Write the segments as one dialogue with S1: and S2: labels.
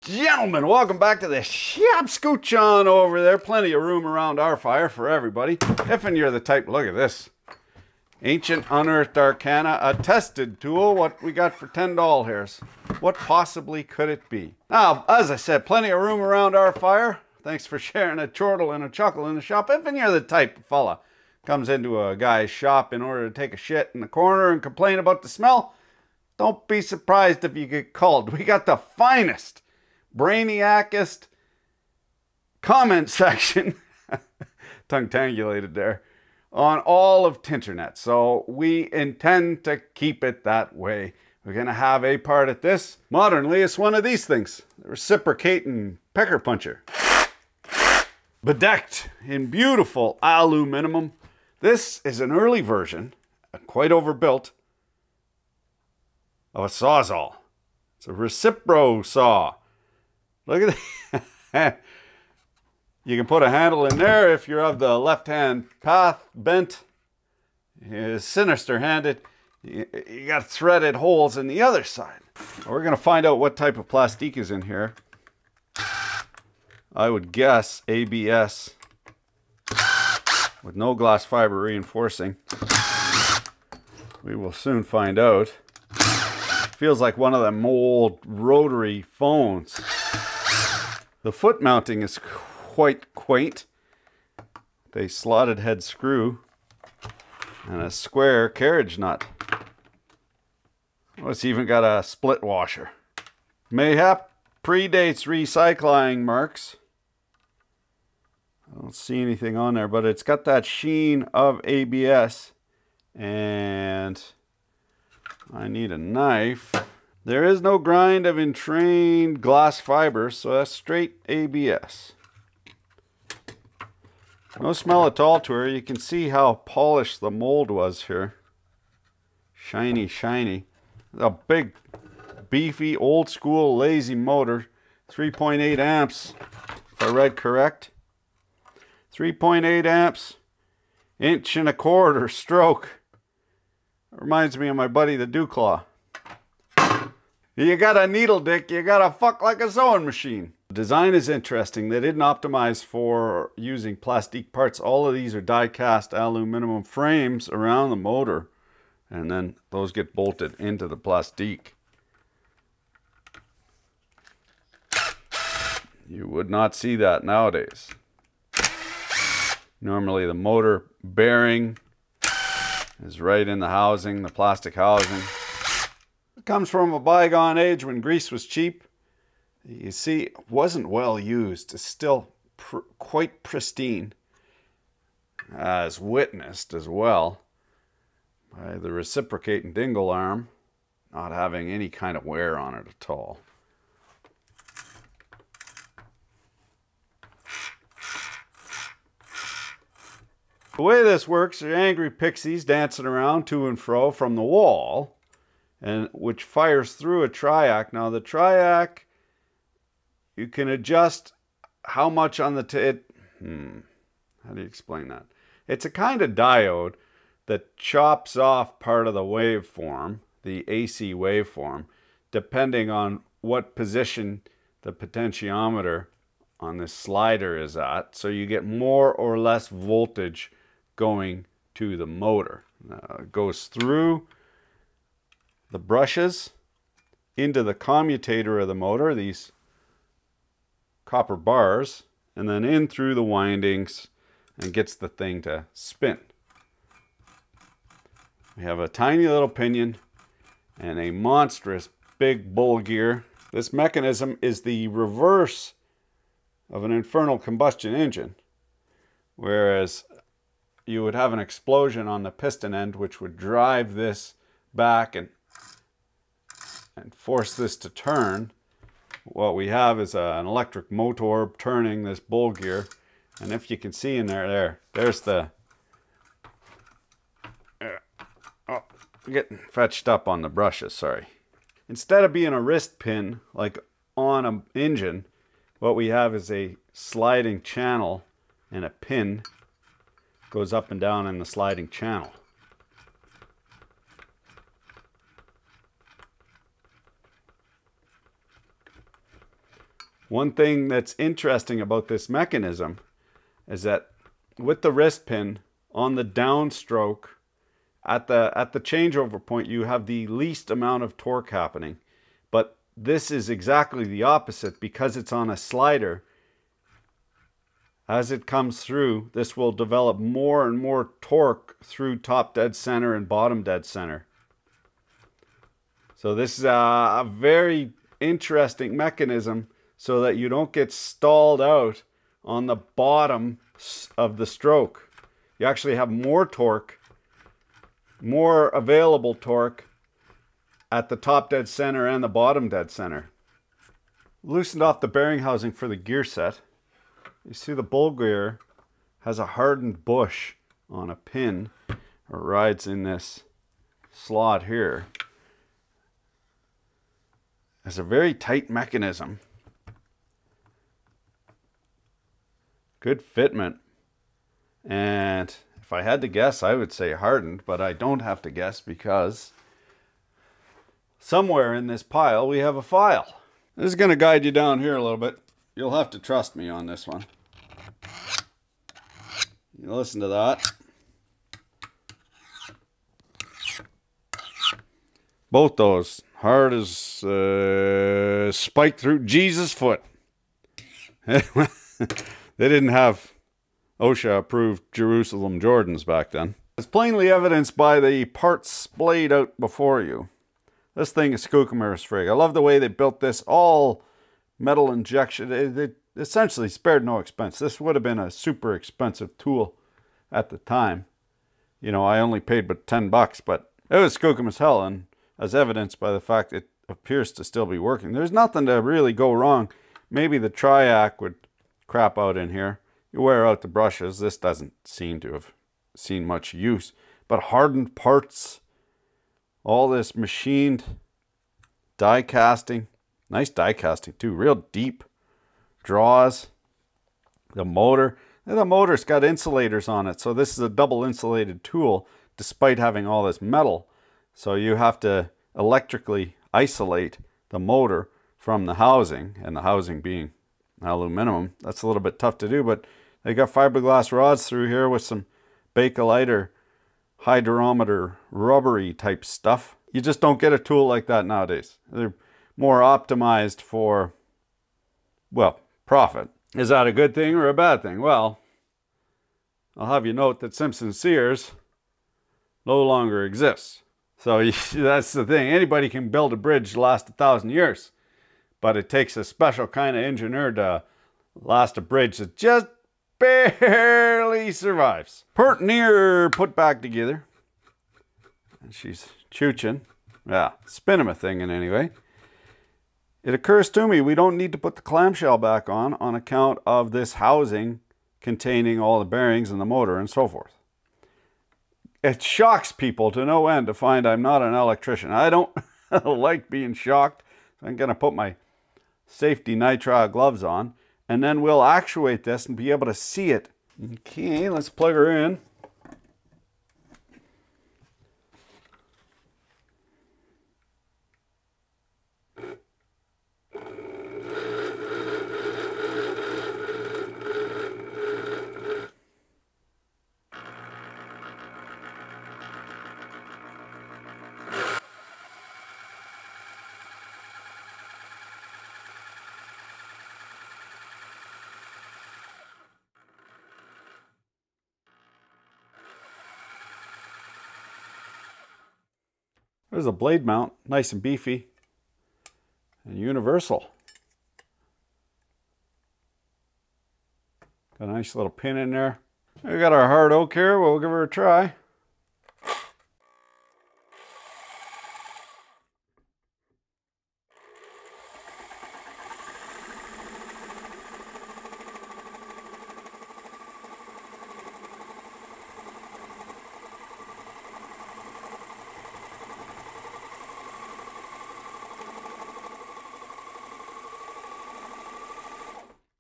S1: gentlemen, welcome back to the shop. Scooch on over there. Plenty of room around our fire for everybody. If and you're the type, look at this. Ancient Unearthed Arcana, a tested tool. What we got for $10 hairs? What possibly could it be? Now, as I said, plenty of room around our fire. Thanks for sharing a chortle and a chuckle in the shop. If and you're the type of fella comes into a guy's shop in order to take a shit in the corner and complain about the smell, don't be surprised if you get called. We got the finest, brainiacest comment section, tongue-tangulated there, on all of Tinternet. So we intend to keep it that way. We're going to have a part at this. Modernly, it's one of these things. The reciprocating pecker puncher. Bedecked in beautiful aluminum. This is an early version, quite overbuilt, of a sawzall. It's a recipro saw. Look at that. You can put a handle in there if you're of the left-hand path bent. It's sinister-handed. You got threaded holes in the other side. We're going to find out what type of plastique is in here. I would guess ABS with no glass fiber reinforcing. We will soon find out. Feels like one of them old rotary phones. The foot mounting is quite quaint. They slotted head screw and a square carriage nut. Oh, it's even got a split washer. Mayhap predates recycling marks. I don't see anything on there, but it's got that sheen of ABS. And I need a knife. There is no grind of entrained glass fiber, so that's straight ABS. No smell at all to her. You can see how polished the mold was here. Shiny, shiny. A big, beefy, old school, lazy motor. 3.8 amps, if I read correct. 3.8 amps, 1.25" stroke. Reminds me of my buddy the Dewclaw. You got a needle dick, you gotta fuck like a sewing machine. The design is interesting. They didn't optimize for using plastic parts. All of these are die-cast aluminum frames around the motor, and then those get bolted into the plastique. You would not see that nowadays. Normally the motor bearing is right in the housing, the plastic housing. It comes from a bygone age when grease was cheap. You see, it wasn't well used. It's still quite pristine, as witnessed as well by the reciprocating dingle arm not having any kind of wear on it at all. The way this works are angry pixies dancing around to and fro from the wall, and which fires through a triac. Now the triac, you can adjust how much on the how do you explain that? It's a kind of diode that chops off part of the waveform, the AC waveform, depending on what position the potentiometer on this slider is at. So you get more or less voltage going to the motor. It goes through the brushes into the commutator of the motor, these copper bars, and then in through the windings and gets the thing to spin. We have a tiny little pinion and a monstrous big bull gear. This mechanism is the reverse of an internal combustion engine, whereas you would have an explosion on the piston end which would drive this back and force this to turn. What we have is an electric motor turning this bull gear, and if you can see in there's the oh, getting fetched up on the brushes, sorry. Instead of being a wrist pin like on an engine, what we have is a sliding channel, and a pin goes up and down in the sliding channel. One thing that's interesting about this mechanism is that with the wrist pin on the downstroke at the changeover point, you have the least amount of torque happening. But this is exactly the opposite because it's on a slider. As it comes through, this will develop more and more torque through top dead center and bottom dead center. So this is a very interesting mechanism so that you don't get stalled out on the bottom of the stroke. You actually have more torque, more available torque at the top dead center and the bottom dead center. Loosened off the bearing housing for the gear set. You see the bull gear has a hardened bush on a pin, or rides in this slot here. It's a very tight mechanism. Good fitment. And if I had to guess, I would say hardened, but I don't have to guess because somewhere in this pile we have a file. This is going to guide you down here a little bit. You'll have to trust me on this one. You listen to that. Both those hard as spike through Jesus' foot. They didn't have OSHA approved Jerusalem Jordans back then. It's plainly evidenced by the parts splayed out before you. This thing is Skookumar's frig. I love the way they built this, all metal injection. They essentially spared no expense. This would have been a super expensive tool at the time. You know, I only paid but $10, but it was Skookum as hell, and as evidenced by the fact it appears to still be working. There's nothing to really go wrong. Maybe the triac would crap out in here. You wear out the brushes. This doesn't seem to have seen much use. But hardened parts, all this machined die casting. Nice die casting too, real deep draws. The motor's got insulators on it, so this is a double insulated tool despite having all this metal. So you have to electrically isolate the motor from the housing, and the housing being aluminum. That's a little bit tough to do, but they got fiberglass rods through here with some Bakelite or hydrometer rubbery type stuff. You just don't get a tool like that nowadays. They're more optimized for, well, profit. Is that a good thing or a bad thing? Well, I'll have you note that Simpson Sears no longer exists. So that's the thing. Anybody can build a bridge to last 1,000 years. But it takes a special kind of engineer to last a bridge that just barely survives. Pert near put back together. And she's chooching. Yeah, spinning a thing in anyway. It occurs to me we don't need to put the clamshell back on account of this housing containing all the bearings and the motor and so forth. It shocks people to no end to find I'm not an electrician. I don't like being shocked. So I'm going to put my safety nitrile gloves on, and then we'll actuate this and be able to see it. Okay, let's plug her in. There's a blade mount, nice and beefy and universal. Got a nice little pin in there. We got our hard oak here, we'll give her a try.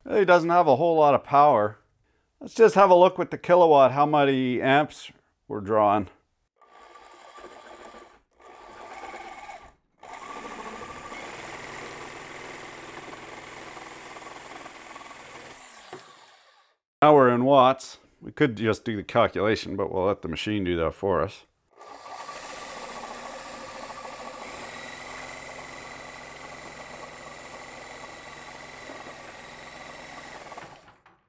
S1: It doesn't have a whole lot of power. Let's just have a look with the kilowatt, how many amps we're drawing. Now we're in watts. We could just do the calculation, but we'll let the machine do that for us.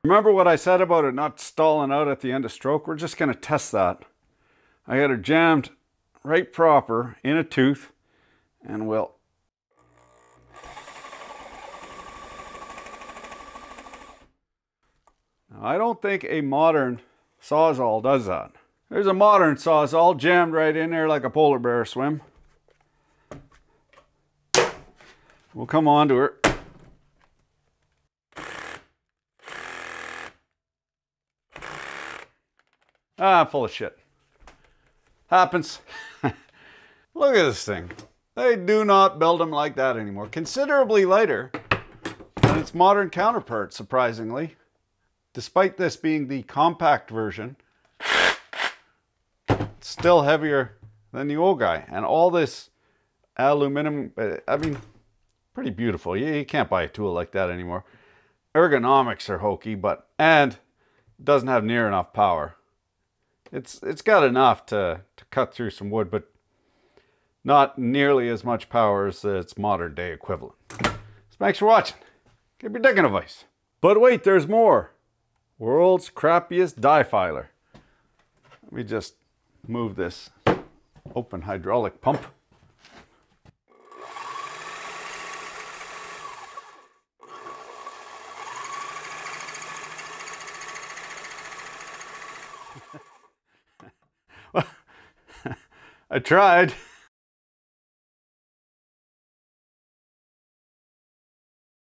S1: Remember what I said about it not stalling out at the end of stroke? We're just going to test that. I got her jammed right proper in a tooth, and we'll... Now, I don't think a modern sawzall does that. There's a modern sawzall jammed right in there like a polar bear swim. We'll come on to her. Ah, full of shit. Happens. Look at this thing. They do not build them like that anymore. Considerably lighter than its modern counterpart, surprisingly. Despite this being the compact version, it's still heavier than the old guy. And all this aluminum, I mean, pretty beautiful. You can't buy a tool like that anymore. Ergonomics are hokey, and doesn't have near enough power. It's got enough to cut through some wood, but not nearly as much power as its modern day equivalent. So thanks for watching. Keep your digging advice. But wait, there's more. World's crappiest die filer. Let me just move this open hydraulic pump. I tried.